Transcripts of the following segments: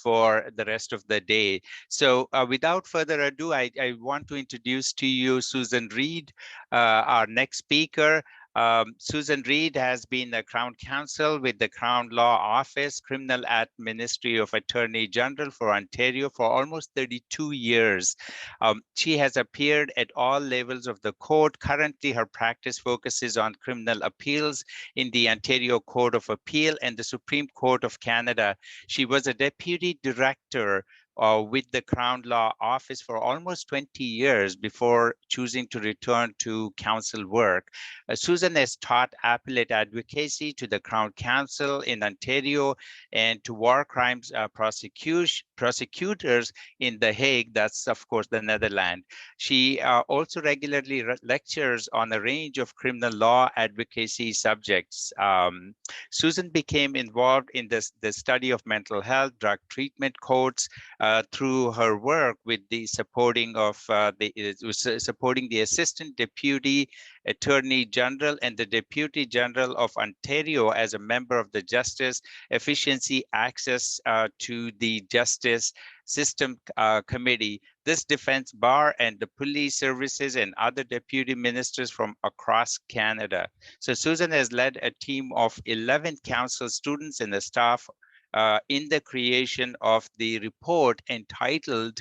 for the rest of the day. So without further ado, I want to introduce to you Susan Reid, our next speaker. Susan Reid has been a Crown Counsel with the Crown Law Office, Criminal at Ministry of Attorney General for Ontario for almost 32 years. She has appeared at all levels of the court. Currently, her practice focuses on criminal appeals in the Ontario Court of Appeal and the Supreme Court of Canada. She was a Deputy Director with the Crown Law Office for almost 20 years before choosing to return to counsel work. Susan has taught appellate advocacy to the Crown Counsel in Ontario and to war crimes prosecutors in The Hague, that's of course the Netherlands. She also regularly lectures on a range of criminal law advocacy subjects. Susan became involved in the study of mental health, drug treatment courts, through her work with the supporting the Assistant Deputy Attorney General and the Deputy General of Ontario as a member of the Justice Efficiency Access to the Justice System Committee. This defense bar and the police services and other deputy ministers from across Canada. So Susan has led a team of 11 counsel students and the staff in the creation of the report entitled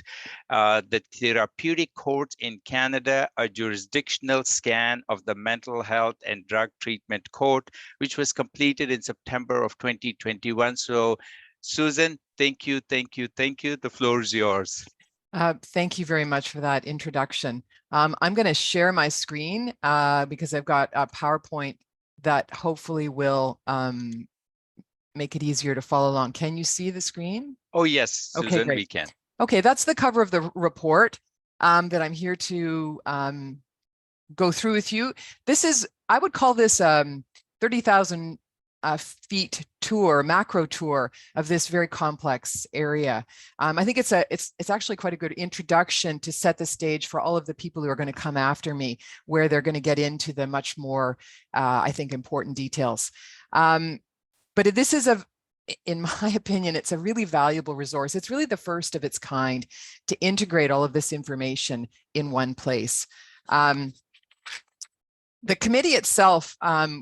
The Therapeutic Courts in Canada, a jurisdictional scan of the mental health and drug treatment court, which was completed in September of 2021. So Susan, thank you. The floor is yours. Thank you very much for that introduction. I'm going to share my screen because I've got a PowerPoint that hopefully will make it easier to follow along. Can you see the screen? Oh, yes, Susan, okay, great. We can. Okay, that's the cover of the report that I'm here to go through with you. This is, I would call this 30,000 feet tour, macro tour of this very complex area. I think it's actually quite a good introduction to set the stage for all of the people who are going to come after me, where they're going to get into the much more, I think, important details. But this is in my opinion, it's a really valuable resource. It's really the first of its kind to integrate all of this information in one place. The committee itself,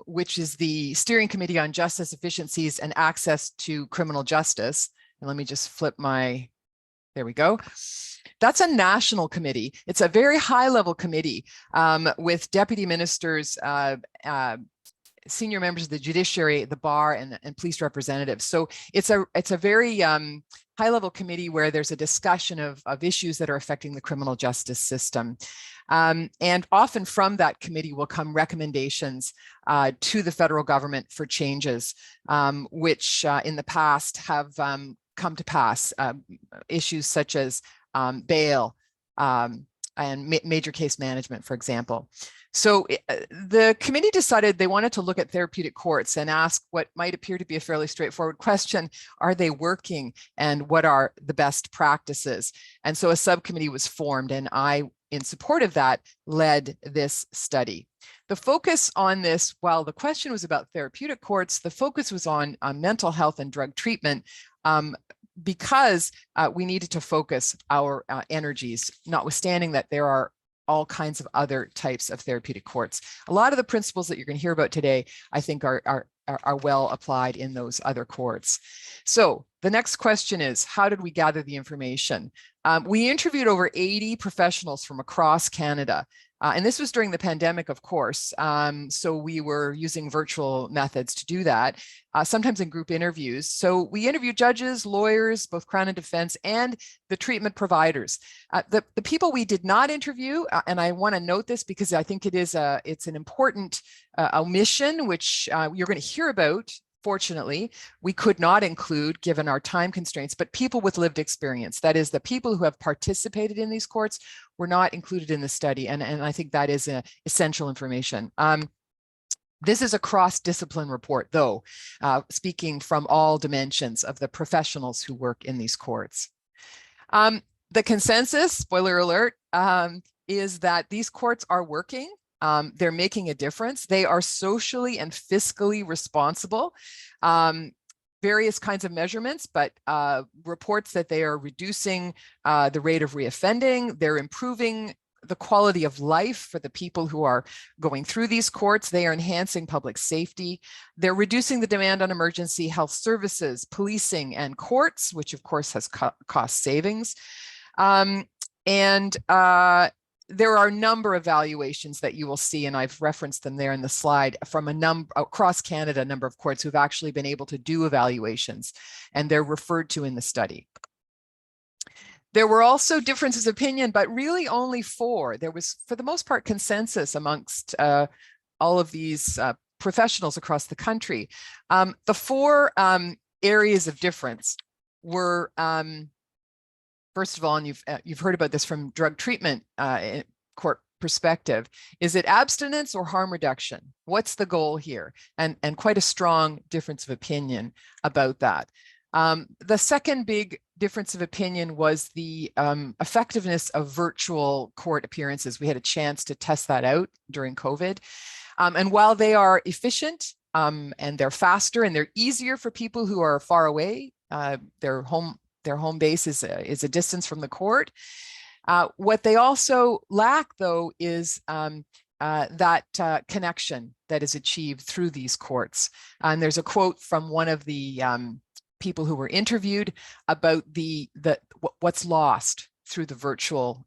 which is the Steering Committee on Justice Efficiencies and Access to Criminal Justice, and let me just flip my, there we go. That's a national committee. It's a very high-level committee with deputy ministers, senior members of the judiciary, the bar, and police representatives. So it's a very high-level committee where there's a discussion of issues that are affecting the criminal justice system. And often from that committee will come recommendations to the federal government for changes, which in the past have come to pass. Issues such as bail and major case management, for example. So the committee decided they wanted to look at therapeutic courts and ask what might appear to be a fairly straightforward question: are they working, and what are the best practices? And so a subcommittee was formed, and I, in support of that, led this study. The focus on this, while the question was about therapeutic courts, the focus was on mental health and drug treatment, because we needed to focus our energies, notwithstanding that there are all kinds of other types of therapeutic courts. A lot of the principles that you're going to hear about today, I think, are well applied in those other courts. So the next question is, how did we gather the information? We interviewed over 80 professionals from across Canada. And this was during the pandemic, of course. So we were using virtual methods to do that, sometimes in group interviews. So we interviewed judges, lawyers, both Crown and Defense, and the treatment providers. The people we did not interview, and I want to note this because I think it's an important omission, which you're going to hear about. Fortunately, we could not include, given our time constraints, but people with lived experience. That is, the people who have participated in these courts were not included in the study. And I think that is essential information. This is a cross-discipline report, though, speaking from all dimensions of the professionals who work in these courts. The consensus, spoiler alert, is that these courts are working. They're making a difference. They are socially and fiscally responsible. various kinds of measurements, but reports that they are reducing the rate of reoffending, they're improving the quality of life for the people who are going through these courts. They are enhancing public safety. They're reducing the demand on emergency health services, policing, and courts, which of course has cost savings. There are a number of evaluations that you will see, and I've referenced them there in the slide, from across Canada, a number of courts who've actually been able to do evaluations, and they're referred to in the study. There were also differences of opinion, but really only 4. There was, for the most part, consensus amongst all of these professionals across the country. The 4 areas of difference were, first of all, and you've heard about this from drug treatment court perspective, is it abstinence or harm reduction? What's the goal here? And quite a strong difference of opinion about that. The second big difference of opinion was the effectiveness of virtual court appearances. We had a chance to test that out during COVID. And while they are efficient and they're faster and they're easier for people who are far away, their home base is a distance from the court. What they also lack, though, is that connection that is achieved through these courts. And there's a quote from one of the people who were interviewed about what's lost through the virtual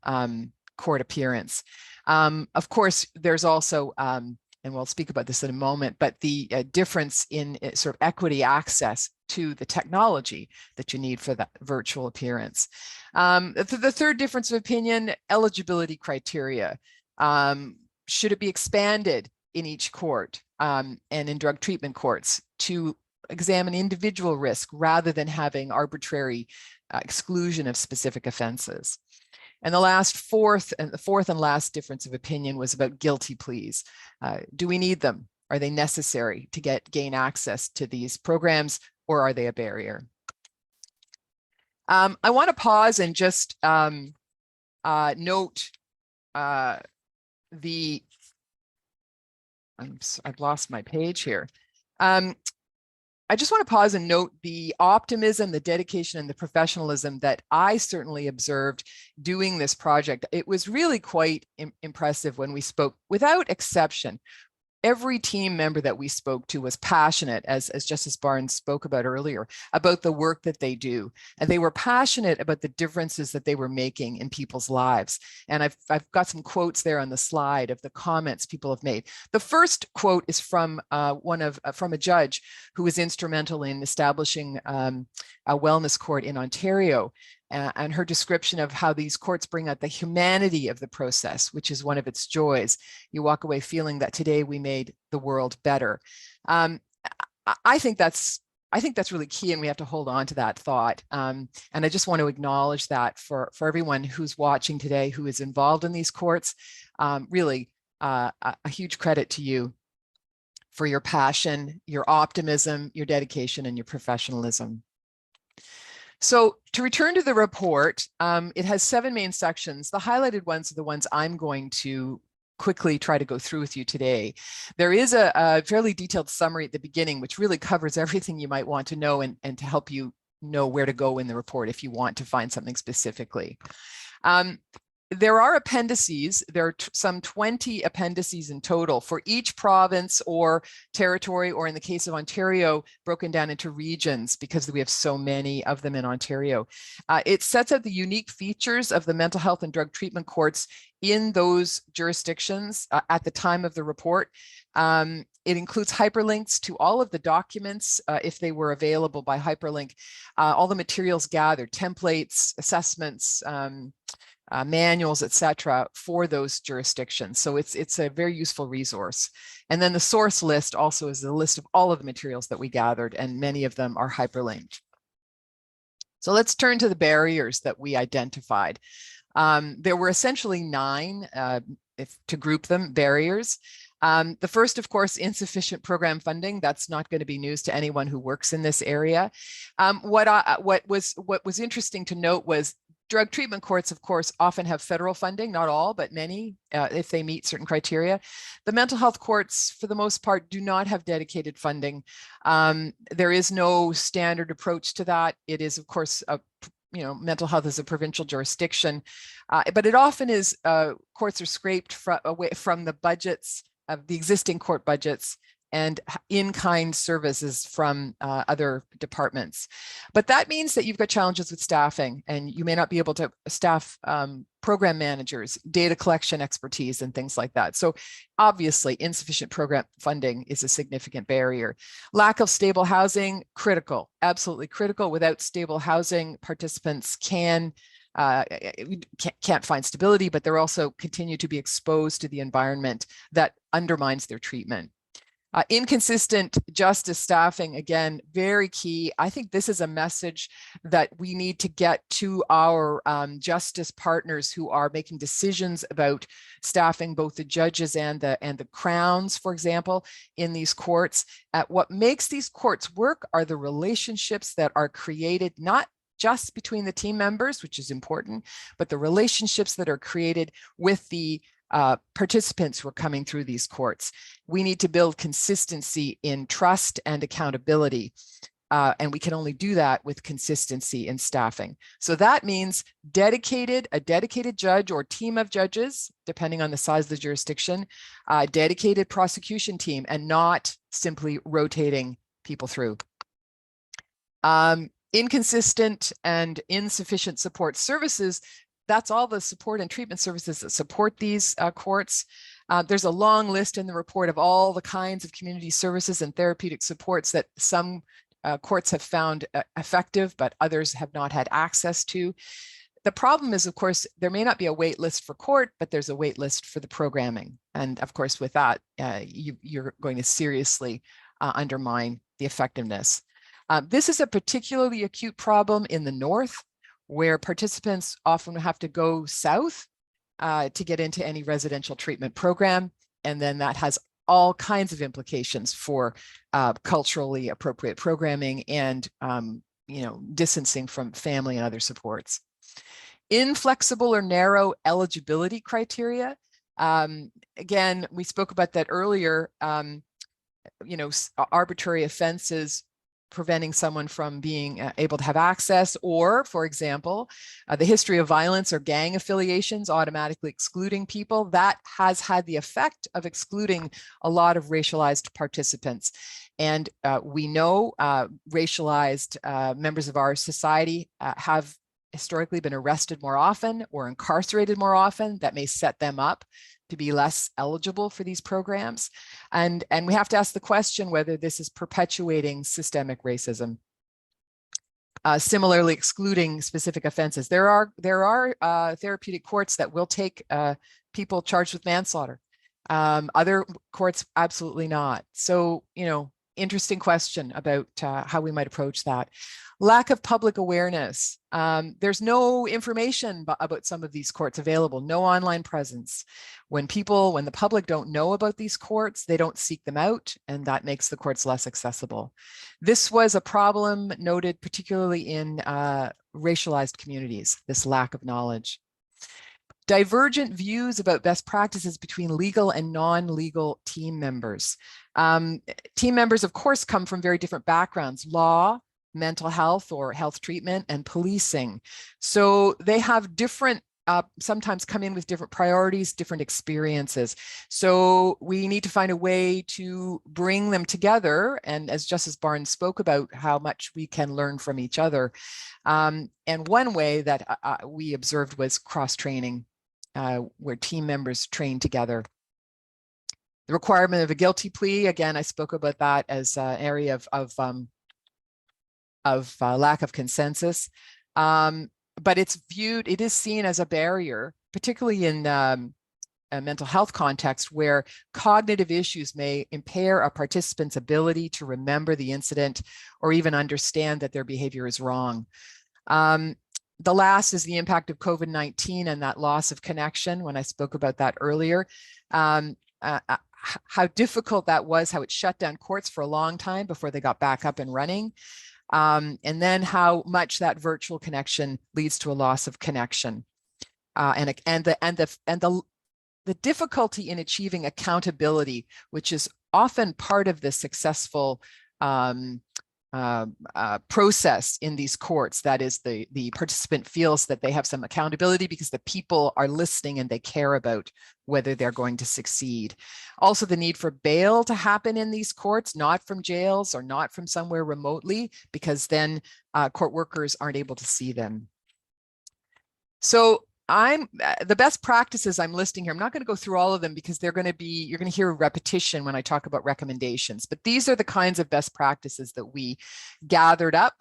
court appearance. Of course, there's also, and we'll speak about this in a moment, but the difference in sort of equity access to the technology that you need for that virtual appearance. The third difference of opinion, eligibility criteria. Should it be expanded in each court and in drug treatment courts to examine individual risk rather than having arbitrary exclusion of specific offenses? And the fourth and last difference of opinion was about guilty pleas. Do we need them? Are they necessary to gain access to these programs, or are they a barrier? I want to pause and just note I've lost my page here. I just want to pause and note the optimism, the dedication, and the professionalism that I certainly observed doing this project. It was really quite impressive when we spoke, without exception. Every team member that we spoke to was passionate, as Justice Barnes spoke about earlier, about the work that they do. And they were passionate about the differences that they were making in people's lives. And I've got some quotes there on the slide of the comments people have made. The first quote is from a judge who was instrumental in establishing a wellness court in Ontario. And her description of how these courts bring out the humanity of the process, which is one of its joys. You walk away feeling that today we made the world better. I think that's really key, and we have to hold on to that thought. And I just want to acknowledge that for everyone who's watching today, who is involved in these courts. Really, a huge credit to you for your passion, your optimism, your dedication, and your professionalism. So to return to the report, it has 7 main sections. The highlighted ones are the ones I'm going to quickly try to go through with you today. There is a fairly detailed summary at the beginning, which really covers everything you might want to know and to help you know where to go in the report if you want to find something specifically. There are appendices. There are some 20 appendices in total for each province or territory, or in the case of Ontario, broken down into regions because we have so many of them in Ontario. It sets out the unique features of the mental health and drug treatment courts in those jurisdictions at the time of the report. It includes hyperlinks to all of the documents if they were available by hyperlink, all the materials gathered, templates, assessments, manuals, etc., for those jurisdictions. So it's a very useful resource. And then the source list also is a list of all of the materials that we gathered, and many of them are hyperlinked. So let's turn to the barriers that we identified. There were essentially 9, to group them, barriers. The first, of course, insufficient program funding. That's not going to be news to anyone who works in this area. What was interesting to note was Drug treatment courts, of course, often have federal funding, not all, but many, if they meet certain criteria. The mental health courts, for the most part, do not have dedicated funding. There is no standard approach to that. It is, of course, mental health is a provincial jurisdiction, but it often is, courts are scraped away from the budgets of the existing court budgets and in-kind services from other departments. But that means that you've got challenges with staffing, and you may not be able to staff program managers, data collection expertise, and things like that. So obviously, insufficient program funding is a significant barrier. Lack of stable housing, critical, absolutely critical. Without stable housing, participants can't find stability, but they're also continue to be exposed to the environment that undermines their treatment. Inconsistent justice staffing, again, very key. I think this is a message that we need to get to our justice partners who are making decisions about staffing both the judges and the crowns, for example, in these courts. What makes these courts work are the relationships that are created, not just between the team members, which is important, but the relationships that are created with the participants who are coming through these courts. We need to build consistency in trust and accountability. And we can only do that with consistency in staffing. So that means a dedicated judge or team of judges, depending on the size of the jurisdiction, dedicated prosecution team, and not simply rotating people through. Inconsistent and insufficient support services, that's all the support and treatment services that support these courts. There's a long list in the report of all the kinds of community services and therapeutic supports that some courts have found effective, but others have not had access to. The problem is, of course, there may not be a wait list for court, but there's a wait list for the programming. And of course, with that, you're going to seriously undermine the effectiveness. This is a particularly acute problem in the North, where participants often have to go south to get into any residential treatment program. And then that has all kinds of implications for culturally appropriate programming and distancing from family and other supports. Inflexible or narrow eligibility criteria. Again, we spoke about that earlier. Arbitrary offenses preventing someone from being able to have access, or, for example, the history of violence or gang affiliations automatically excluding people. That has had the effect of excluding a lot of racialized participants. And we know racialized members of our society have historically been arrested more often or incarcerated more often. That may set them up to be less eligible for these programs. And we have to ask the question whether this is perpetuating systemic racism. Similarly, excluding specific offenses. There are therapeutic courts that will take people charged with manslaughter. Other courts, absolutely not. So, interesting question about how we might approach that. Lack of public awareness. There's no information about some of these courts available, no online presence. When the public don't know about these courts, they don't seek them out, and that makes the courts less accessible. This was a problem noted particularly in racialized communities, this lack of knowledge. Divergent views about best practices between legal and non-legal team members. Team members, of course, come from very different backgrounds: law, mental health or health treatment, and policing. So they have different, sometimes come in with different priorities, different experiences. So we need to find a way to bring them together. And as Justice Barnes spoke about, how much we can learn from each other. And one way that we observed was cross-training, where team members train together. The requirement of a guilty plea, again, I spoke about that as an area of lack of consensus, but it is seen as a barrier, particularly in a mental health context, where cognitive issues may impair a participant's ability to remember the incident or even understand that their behavior is wrong. The last is the impact of COVID-19 and that loss of connection, when I spoke about that earlier. How difficult that was, how it shut down courts for a long time before they got back up and running. and then how much that virtual connection leads to a loss of connection, and the difficulty in achieving accountability, which is often part of the successful process in these courts. That is, the participant feels that they have some accountability because the people are listening and they care about whether they're going to succeed. Also, the need for bail to happen in these courts, not from jails or not from somewhere remotely, because then court workers aren't able to see them. So the best practices I'm listing here, I'm not going to go through all of them because you're going to hear repetition when I talk about recommendations, but these are the kinds of best practices that we gathered up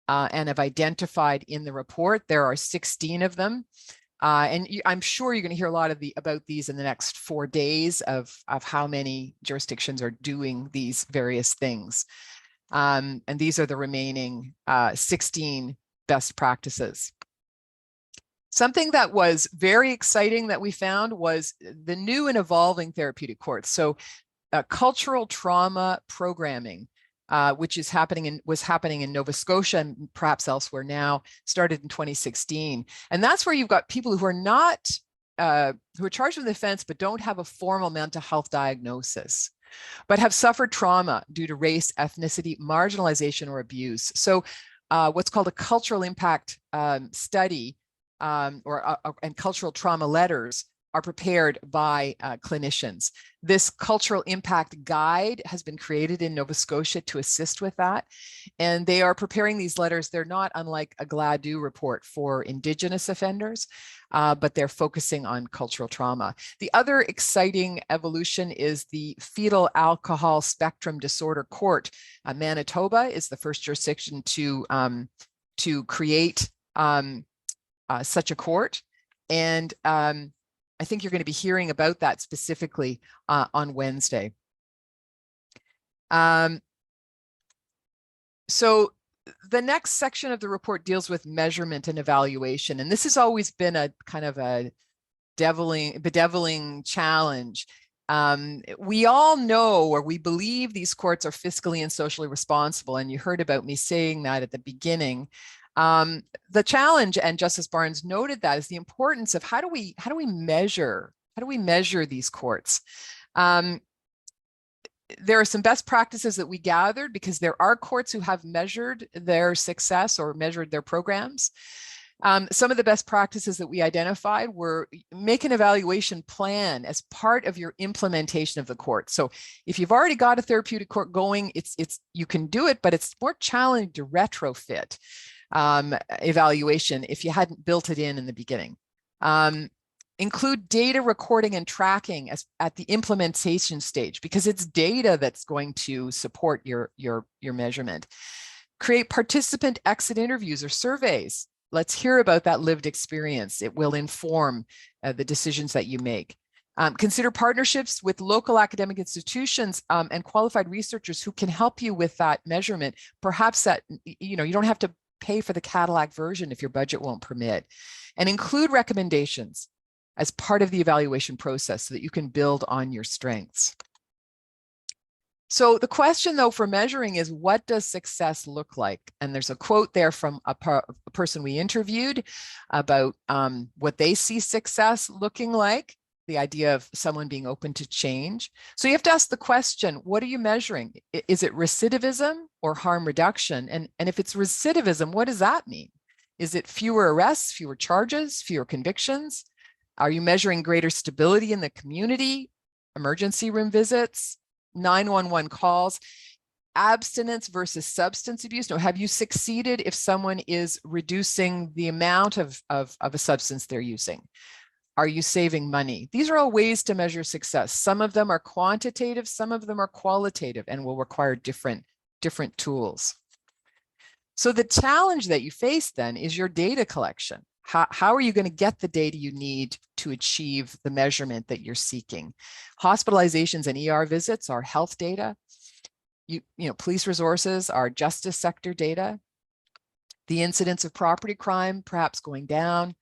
and have identified in the report. There are 16 of them. And I'm sure you're going to hear a lot about these in the next 4 days of how many jurisdictions are doing these various things. And these are the remaining 16 best practices. Something that was very exciting that we found was the new and evolving therapeutic courts. So cultural trauma programming, which was happening in Nova Scotia and perhaps elsewhere now, started in 2016. And that's where you've got people who are not, who are charged with offense, but don't have a formal mental health diagnosis, but have suffered trauma due to race, ethnicity, marginalization, or abuse. So what's called a cultural impact study and cultural trauma letters are prepared by clinicians. This cultural impact guide has been created in Nova Scotia to assist with that. And they are preparing these letters. They're not unlike a GLADU report for Indigenous offenders, but they're focusing on cultural trauma. The other exciting evolution is the Fetal Alcohol Spectrum Disorder Court. Manitoba is the first jurisdiction to create such a court. And I think you're going to be hearing about that specifically on Wednesday. So the next section of the report deals with measurement and evaluation. And this has always been a kind of a bedeviling challenge. We all know, or we believe, these courts are fiscally and socially responsible. And you heard about me saying that at the beginning. The challenge, and Justice Barnes noted that, is the importance of how do we measure these courts. There are some best practices that we gathered because there are courts who have measured their success or measured their programs. Some of the best practices that we identified were make an evaluation plan as part of your implementation of the court. So if you've already got a therapeutic court going, you can do it, but it's more challenging to retrofit evaluation if you hadn't built it in the beginning. Include data recording and tracking at the implementation stage, because it's data that's going to support your measurement. Create participant exit interviews or surveys. Let's hear about that lived experience. It will inform the decisions that you make. Consider partnerships with local academic institutions and qualified researchers who can help you with that measurement. Perhaps that, you don't have to pay for the Cadillac version if your budget won't permit. And include recommendations as part of the evaluation process so that you can build on your strengths. So the question, though, for measuring is, what does success look like? And there's a quote there from a person we interviewed about what they see success looking like, the idea of someone being open to change. So you have to ask the question, what are you measuring? Is it recidivism or harm reduction? And if it's recidivism, what does that mean? Is it fewer arrests, fewer charges, fewer convictions? Are you measuring greater stability in the community, emergency room visits, 911 calls, abstinence versus substance abuse? No, have you succeeded if someone is reducing the amount of a substance they're using? Are you saving money? These are all ways to measure success. Some of them are quantitative, some of them are qualitative, and will require different tools. So the challenge that you face then is your data collection. How are you going to get the data you need to achieve the measurement that you're seeking? Hospitalizations and ER visits are health data. Police resources are justice sector data. The incidence of property crime perhaps going down,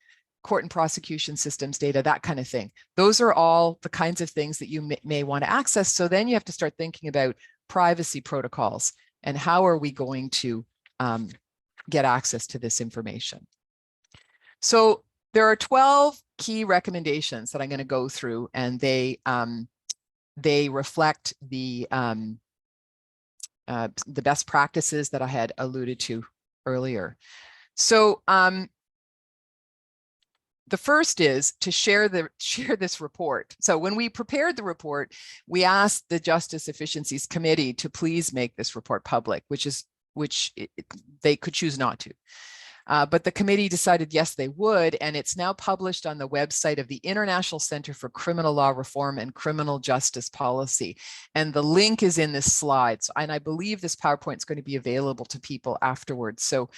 court and prosecution systems data, that kind of thing. Those are all the kinds of things that you may want to access. So then you have to start thinking about privacy protocols and how are we going to get access to this information. So there are 12 key recommendations that I'm going to go through, and they reflect the best practices that I had alluded to earlier. So the first is to share this report. So when we prepared the report, we asked the Justice Efficiencies Committee to please make this report public, which they could choose not to. But the committee decided yes, they would, and it's now published on the website of the International Center for Criminal Law Reform and Criminal Justice Policy. And the link is in this slide. And I believe this PowerPoint is going to be available to people afterwards. So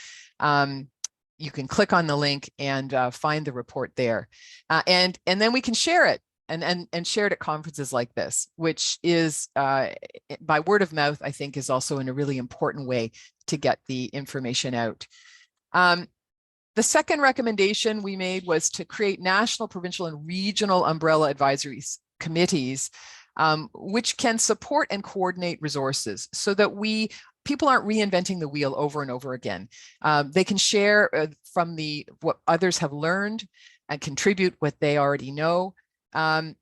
you can click on the link and find the report there. And then we can share it and share it at conferences like this, which is by word of mouth, I think is also in a really important way to get the information out. The second recommendation we made was to create national, provincial, and regional umbrella advisory committees, which can support and coordinate resources so that people aren't reinventing the wheel over and over again. They can share from what others have learned and contribute what they already know. So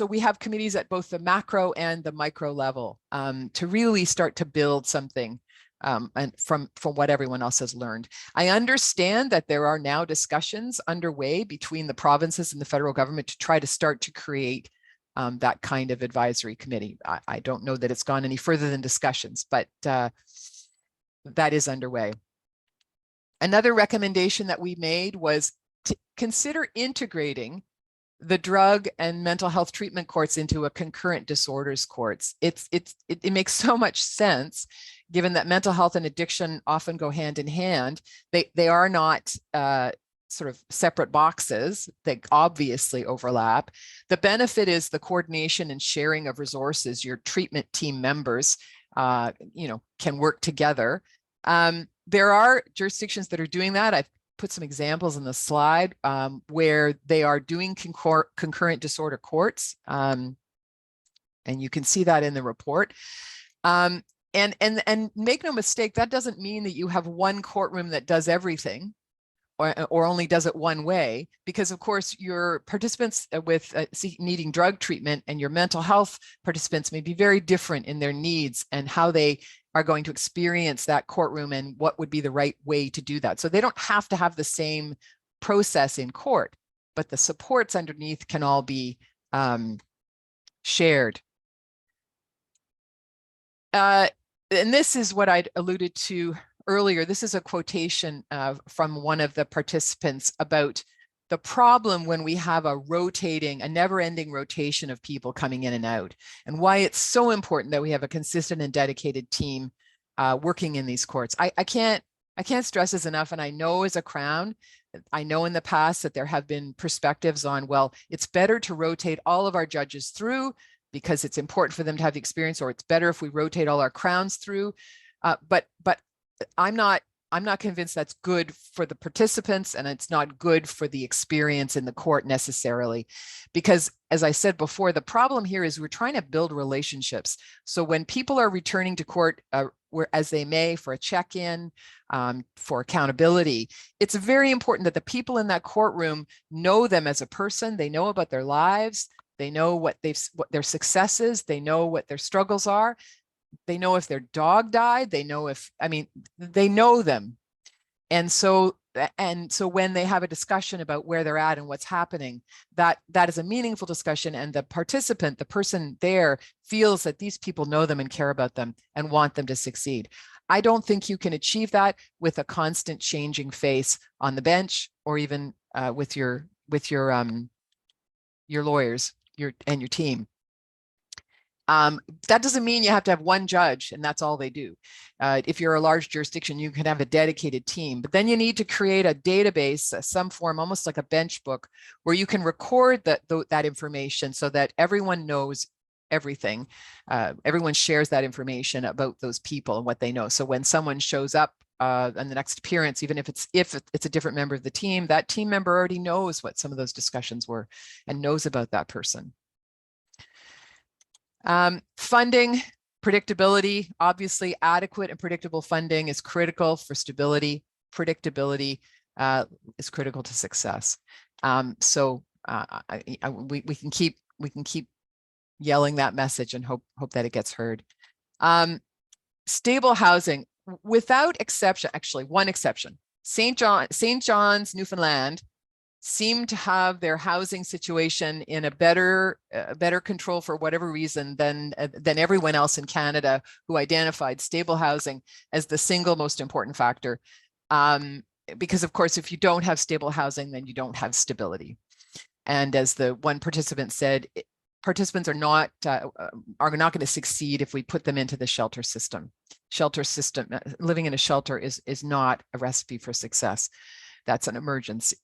we have committees at both the macro and the micro level to really start to build something and from what everyone else has learned. I understand that there are now discussions underway between the provinces and the federal government to try to start to create that kind of advisory committee. I don't know that it's gone any further than discussions, but that is underway. Another recommendation that we made was to consider integrating the drug and mental health treatment courts into a concurrent disorders courts. It makes so much sense, given that mental health and addiction often go hand in hand. They are not sort of separate boxes. They obviously overlap. The benefit is the coordination and sharing of resources. Your treatment team members, can work together. There are jurisdictions that are doing that. I've put some examples in the slide where they are doing concurrent disorder courts, and you can see that in the report. And make no mistake, that doesn't mean that you have one courtroom that does everything or only does it one way, because of course your participants with needing drug treatment and your mental health participants may be very different in their needs and how they are going to experience that courtroom and what would be the right way to do that. So they don't have to have the same process in court, but the supports underneath can all be shared. And this is what I'd alluded to earlier. This is a quotation from one of the participants about the problem when we have a never-ending rotation of people coming in and out, and why it's so important that we have a consistent and dedicated team working in these courts. I can't stress this enough, and I know as a Crown, I know in the past that there have been perspectives on, well, it's better to rotate all of our judges through because it's important for them to have the experience, or it's better if we rotate all our Crowns through. But I'm not convinced that's good for the participants, and it's not good for the experience in the court necessarily, because as I said before, the problem here is we're trying to build relationships. So when people are returning to court as they may for a check-in, for accountability, it's very important that the people in that courtroom know them as a person. They know about their lives. They know what their successes, they know what their struggles are. They know if their dog died, they know they know them. And so when they have a discussion about where they're at and what's happening, that is a meaningful discussion. And the participant, the person there, feels that these people know them and care about them and want them to succeed. I don't think you can achieve that with a constant changing face on the bench, or even with your lawyers, your team. That doesn't mean you have to have one judge and that's all they do. If you're a large jurisdiction, you can have a dedicated team, but then you need to create a database, some form, almost like a bench book, where you can record that information so that everyone knows everything. Everyone shares that information about those people and what they know. So when someone shows up on the next appearance, even if it's a different member of the team, that team member already knows what some of those discussions were and knows about that person. Funding, Predictability, obviously, adequate and predictable funding is critical for stability. Predictability is critical to success. We can keep yelling that message and hope that it gets heard. Stable housing, without exception, actually one exception, St. John's, Newfoundland, seem to have their housing situation in a better control for whatever reason than everyone else in Canada, who identified stable housing as the single most important factor. Because of course, if you don't have stable housing, then you don't have stability. And as the one participant said, participants are not going to succeed if we put them into the shelter system. Living in a shelter is not a recipe for success. That's an emergency.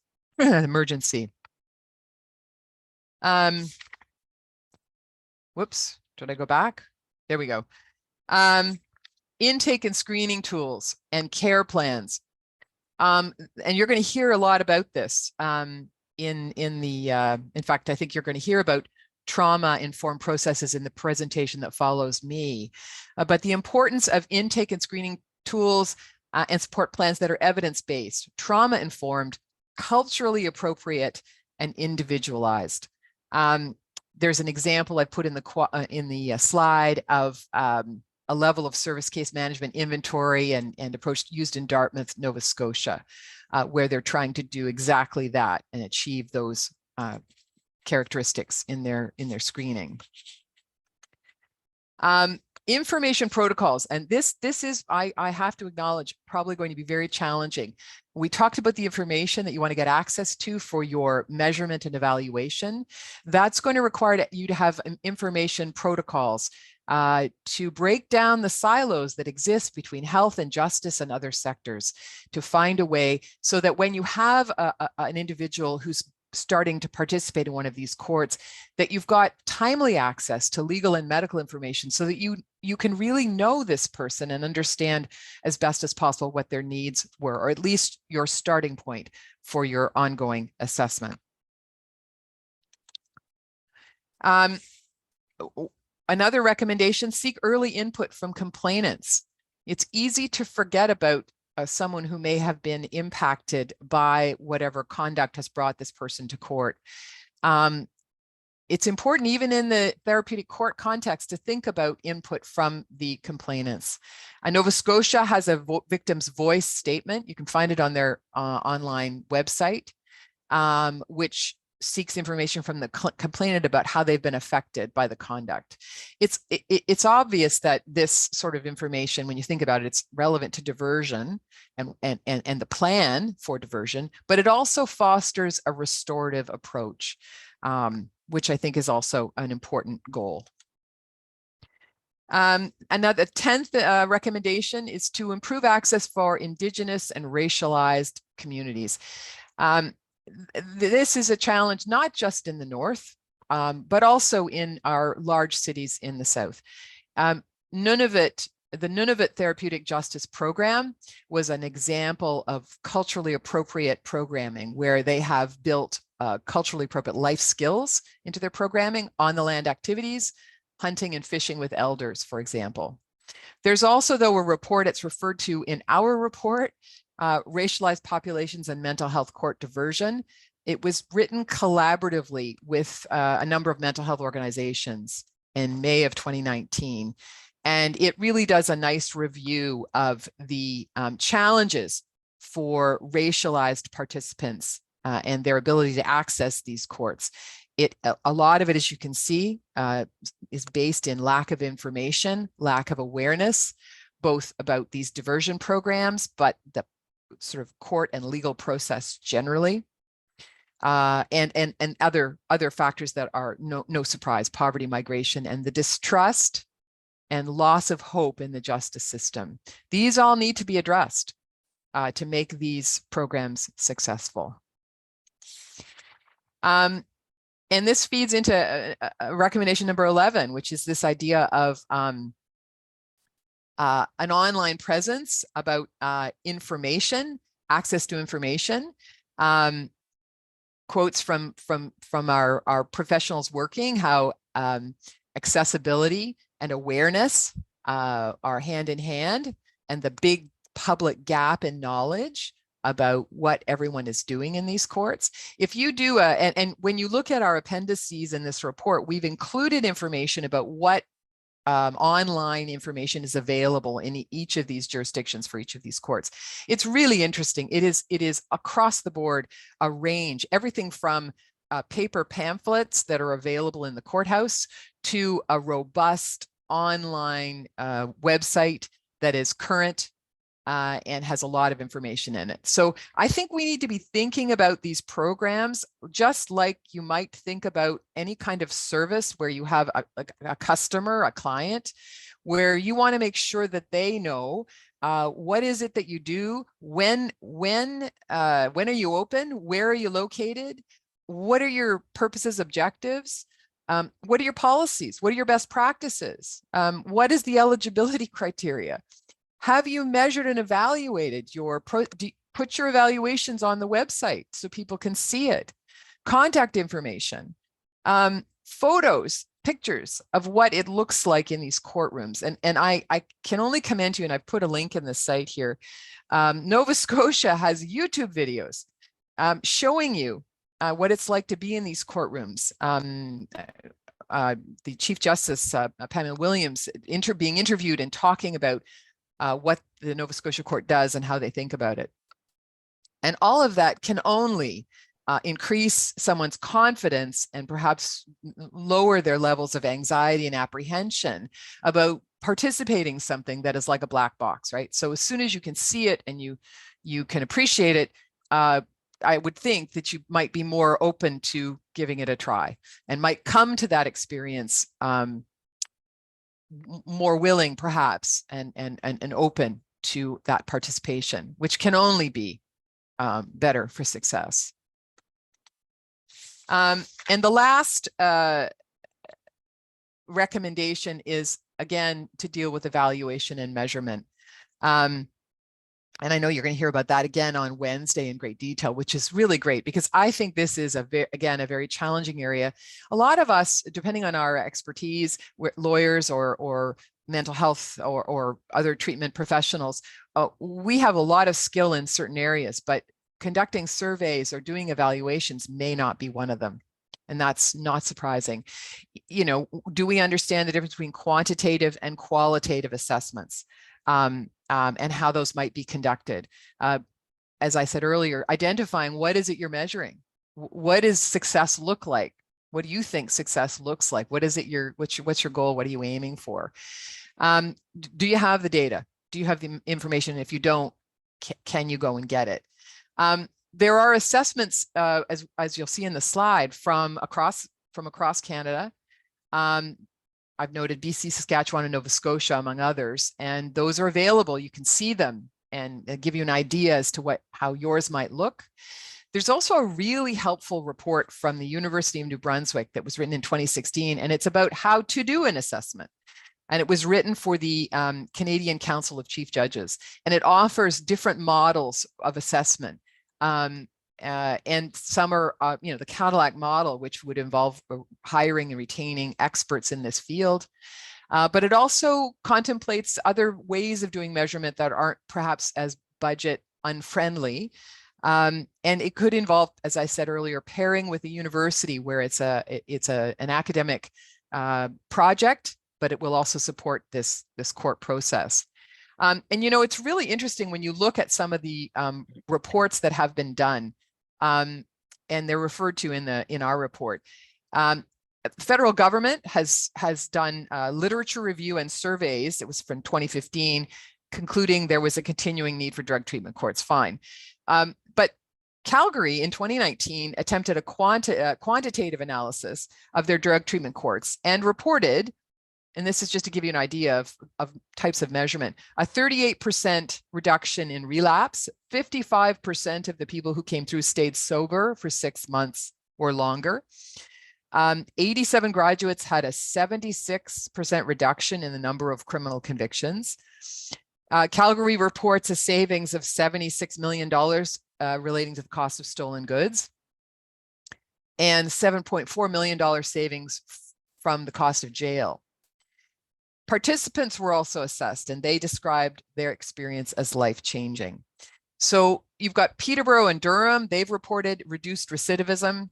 Whoops, did I go back? There we go. Intake and screening tools and care plans. And you're going to hear a lot about this in fact, I think you're going to hear about trauma-informed processes in the presentation that follows me. But the importance of intake and screening tools and support plans that are evidence-based, trauma-informed, culturally appropriate, and individualized. There's an example I put in the slide of a level of service case management inventory and approach used in Dartmouth, Nova Scotia, where they're trying to do exactly that and achieve those characteristics in their screening. Information protocols, and this is, I have to acknowledge, probably going to be very challenging. We talked about the information that you want to get access to for your measurement and evaluation. That's going to require you to have information protocols to break down the silos that exist between health and justice and other sectors, to find a way so that when you have an individual who's starting to participate in one of these courts, that you've got timely access to legal and medical information so that you can really know this person and understand as best as possible what their needs were, or at least your starting point for your ongoing assessment. Another recommendation, seek early input from complainants. It's easy to forget about someone who may have been impacted by whatever conduct has brought this person to court. It's important, even in the therapeutic court context, to think about input from the complainants. Nova Scotia has a victim's voice statement. You can find it on their online website, which seeks information from the complainant about how they've been affected by the conduct. It's obvious that this sort of information, when you think about it, it's relevant to diversion and the plan for diversion, but it also fosters a restorative approach, which I think is also an important goal. Another 10th recommendation is to improve access for Indigenous and racialized communities. This is a challenge not just in the north, but also in our large cities in the south. The Nunavut Therapeutic Justice Program was an example of culturally appropriate programming, where they have built culturally appropriate life skills into their programming, on the land activities, hunting and fishing with elders, for example. There's also, though, a report, it's referred to in our report, Racialized Populations and Mental Health Court Diversion. It was written collaboratively with a number of mental health organizations in May of 2019. And it really does a nice review of the challenges for racialized participants and their ability to access these courts. A lot of it, as you can see, is based in lack of information, lack of awareness, both about these diversion programs, but the sort of court and legal process generally, and other factors that are no surprise: poverty, migration, and the distrust and loss of hope in the justice system. These all need to be addressed to make these programs successful. And this feeds into recommendation number 11, which is this idea of an online presence about information, access to information. Quotes from our professionals working, how accessibility and awareness are hand in hand, and the big public gap in knowledge about what everyone is doing in these courts. If you do and when you look at our appendices in this report, we've included information about what online information is available in each of these jurisdictions for each of these courts. It's really interesting. It is across the board a range, everything from paper pamphlets that are available in the courthouse to a robust online website that is current and has a lot of information in it. So I think we need to be thinking about these programs just like you might think about any kind of service where you have a customer, a client, where you want to make sure that they know what is it that you do, when are you open, where are you located, what are your purposes, objectives, what are your policies, what are your best practices, what is the eligibility criteria. Have you measured and evaluated your, put your evaluations on the website so people can see it? Contact information, photos, pictures of what it looks like in these courtrooms. And I can only commend you, and I've put a link in the site here. Nova Scotia has YouTube videos showing you what it's like to be in these courtrooms. The Chief Justice, Pamela Williams, being interviewed and talking about what the Nova Scotia court does and how they think about it. And all of that can only increase someone's confidence and perhaps lower their levels of anxiety and apprehension about participating in something that is like a black box, right? So as soon as you can see it and you can appreciate it, I would think that you might be more open to giving it a try and might come to that experience more willing, perhaps, and open to that participation, which can only be better for success. And the last recommendation is, again, to deal with evaluation and measurement. And I know you're going to hear about that again on Wednesday in great detail, which is really great because I think this is, again, a very challenging area. A lot of us, depending on our expertise, we're lawyers or mental health or other treatment professionals, we have a lot of skill in certain areas, but conducting surveys or doing evaluations may not be one of them. And that's not surprising. You know, do we understand the difference between quantitative and qualitative assessments? And how those might be conducted. As I said earlier, identifying what is it you're measuring? What does success look like? What do you think success looks like? What is it what's your goal? What are you aiming for? Do you have the data? Do you have the information? If you don't, can you go and get it? There are assessments, as you'll see in the slide, from across Canada. I've noted BC, Saskatchewan, and Nova Scotia, among others, and those are available. You can see them and give you an idea as to how yours might look. There's also a really helpful report from the University of New Brunswick that was written in 2016, and it's about how to do an assessment. And it was written for the Canadian Council of Chief Judges, and it offers different models of assessment. And some are, the Cadillac model, which would involve hiring and retaining experts in this field. But it also contemplates other ways of doing measurement that aren't perhaps as budget unfriendly. And it could involve, as I said earlier, pairing with a university where it's an academic project, but it will also support this court process. And it's really interesting when you look at some of the reports that have been done. And they're referred to in our report. The federal government has done literature review and surveys. It was from 2015, concluding there was a continuing need for drug treatment courts. Fine. But Calgary in 2019 attempted a quantitative analysis of their drug treatment courts and reported, and this is just to give you an idea of types of measurement, a 38% reduction in relapse. 55% of the people who came through stayed sober for 6 months or longer. 87 graduates had a 76% reduction in the number of criminal convictions. Calgary reports a savings of $76 million relating to the cost of stolen goods, and $7.4 million savings from the cost of jail. Participants were also assessed, and they described their experience as life-changing. So you've got Peterborough and Durham, they've reported reduced recidivism.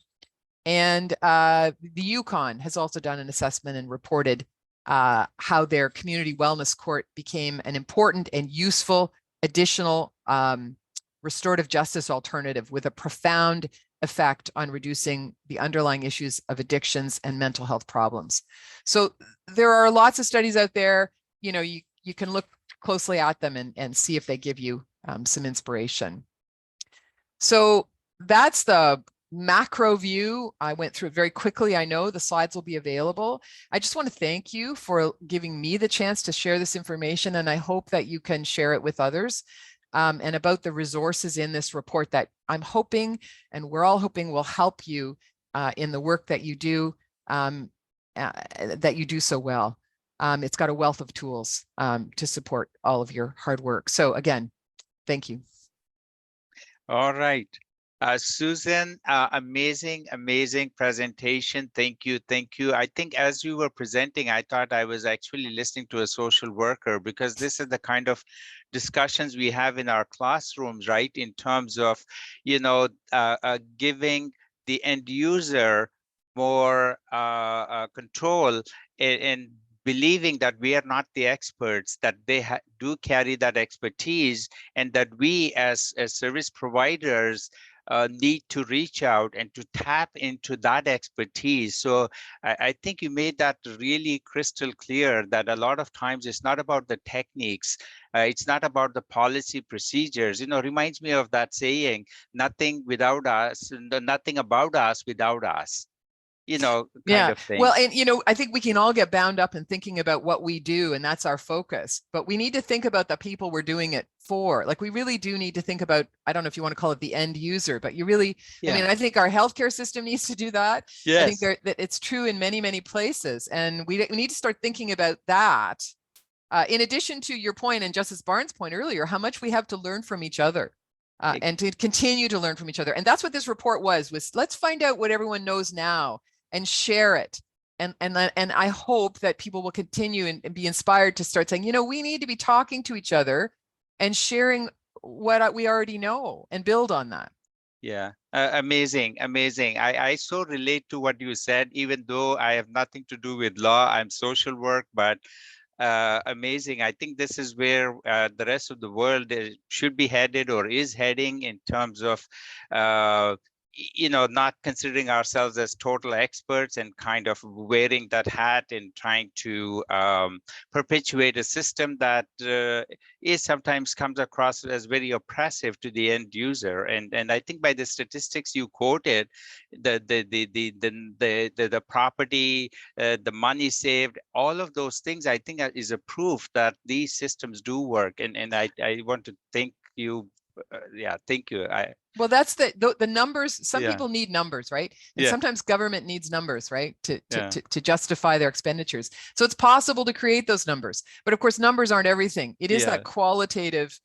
And the Yukon has also done an assessment and reported how their community wellness court became an important and useful additional restorative justice alternative with a profound effect on reducing the underlying issues of addictions and mental health problems. So there are lots of studies out there. You know, you can look closely at them and see if they give you some inspiration. So that's the macro view. I went through it very quickly. I know the slides will be available. I just want to thank you for giving me the chance to share this information, and I hope that you can share it with others. And about the resources in this report that I'm hoping, and we're all hoping, will help you in the work that you do so well. It's got a wealth of tools to support all of your hard work. So again, thank you. All right. Susan, amazing presentation. Thank you. I think as you were presenting, I thought I was actually listening to a social worker, because this is the kind of discussions we have in our classrooms, right? In terms of, you know, giving the end user more control and believing that we are not the experts, that they do carry that expertise, and that we as service providers need to reach out and to tap into that expertise. So I think you made that really crystal clear, that a lot of times it's not about the techniques, it's not about the policy procedures. You know, reminds me of that saying, nothing without us, nothing about us without us. You know, kind of thing. Well, and you know, I think we can all get bound up in thinking about what we do, and that's our focus. But we need to think about the people we're doing it for. Like, we really do need to think about, I don't know if you want to call it the end user, but you really, I mean, I think our healthcare system needs to do that. Yes. I think that it's true in many, many places. And we need to start thinking about that. In addition to your point and Justice Barnes' point earlier, how much we have to learn from each other. And to continue to learn from each other. And that's what this report was let's find out what everyone knows now and share it. And I hope that people will continue and be inspired to start saying, you know, we need to be talking to each other and sharing what we already know and build on that. Yeah, amazing. I so relate to what you said, even though I have nothing to do with law, I'm social work, but amazing. I think this is where the rest of the world should be headed, or is heading, in terms of you know, not considering ourselves as total experts and kind of wearing that hat and trying to perpetuate a system that is sometimes comes across as very oppressive to the end user. And I think by the statistics you quoted, the property, the money saved, all of those things, I think is a proof that these systems do work. And I want to thank you. Yeah, thank you. Well, that's the numbers. Some people need numbers, right? And sometimes government needs numbers, right? To justify their expenditures. So it's possible to create those numbers. But of course, numbers aren't everything. It is that qualitative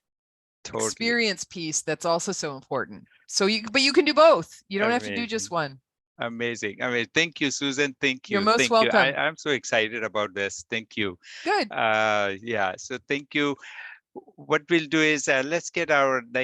experience piece that's also so important. So but you can do both. You don't have to do just one. Amazing. Thank you, Susan. Thank you. You're most welcome. I'm so excited about this. Thank you. Good. Yeah. So thank you. What we'll do is let's get our next